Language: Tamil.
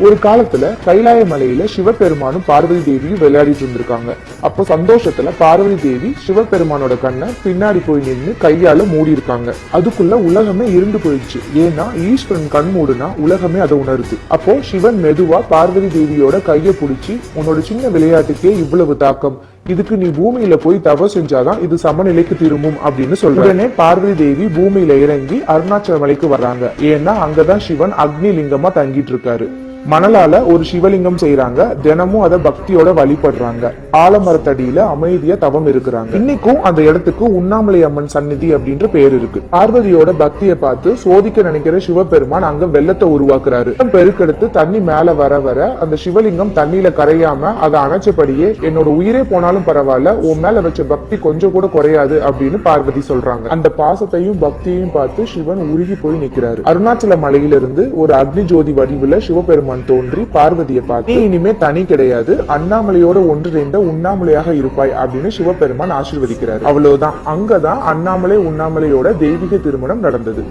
ஒரு காலத்துல கைலாய மலையில சிவபெருமானும் பார்வதி தேவியும் விளையாடிட்டு இருந்திருக்காங்க. அப்போ சந்தோஷத்துல பார்வதி தேவி சிவபெருமானோட கண்ணை பின்னாடி போய் நின்று கையால மூடி இருக்காங்க. அதுக்குள்ள உலகமே இருண்டு போயிடுச்சு. ஏன்னா ஈஸ்வரன் கண் மூடுனா உலகமே அதை உணருது. அப்போ சிவன் மெதுவா பார்வதி தேவியோட கையை பிடிச்சி, உன்னோட சின்ன விளையாட்டுக்கே இவ்வளவு தாக்கம், இதுக்கு நீ பூமியில போய் தவ செஞ்சாதான் இது சமநிலைக்கு திரும்பும் அப்படின்னு சொல்ற. உடனே பார்வதி தேவி பூமியில இறங்கி அருணாச்சல மலைக்கு வர்றாங்க. ஏன்னா அங்கதான் சிவன் அக்னி லிங்கமா தங்கிட்டு இருக்காரு. மணலால ஒரு சிவலிங்கம் செய்யறாங்க. தினமும் அதை பக்தியோட வழிபடுறாங்க. ஆலமரத்தடியில அமைதியா தவம் இருக்கிறாங்க. இன்னைக்கும் அந்த இடத்துக்கு உண்ணாமலை அம்மன் சந்நிதி அப்படின்ற பேர் இருக்கு. பார்வதியோட பக்தியை பார்த்து சோதிக்க நினைக்கிற சிவபெருமான் அங்க வெள்ளத்தை உருவாக்குறாரு. பெருக்கெடுத்து தண்ணி மேல வர வர அந்த சிவலிங்கம் தண்ணியில கரையாம அதை அணைச்சபடியே, என்னோட உயிரே போனாலும் பரவாயில்ல, உன் மேல வச்ச பக்தி கொஞ்சம் கூட குறையாது அப்படின்னு பார்வதி சொல்றாங்க. அந்த பாசத்தையும் பக்தியையும் பார்த்து சிவன் உருகி போய் நிக்கிறாரு. அருணாச்சல மலையிலிருந்து ஒரு அக்னி ஜோதி வடிவுல சிவபெருமான் தோன்றி பார்வதியை பார்த்து, இனிமே தனி கிடையாது, அண்ணாமலையோட ஒன்றிணைந்த உண்ணாமலையாக இருப்பாய் அப்படின்னு சிவபெருமான் ஆசீர்வதிக்கிறார். அவ்வளவுதான். அங்கதான் அண்ணாமலை உண்ணாமலையோட தெய்வீக திருமணம் நடந்தது.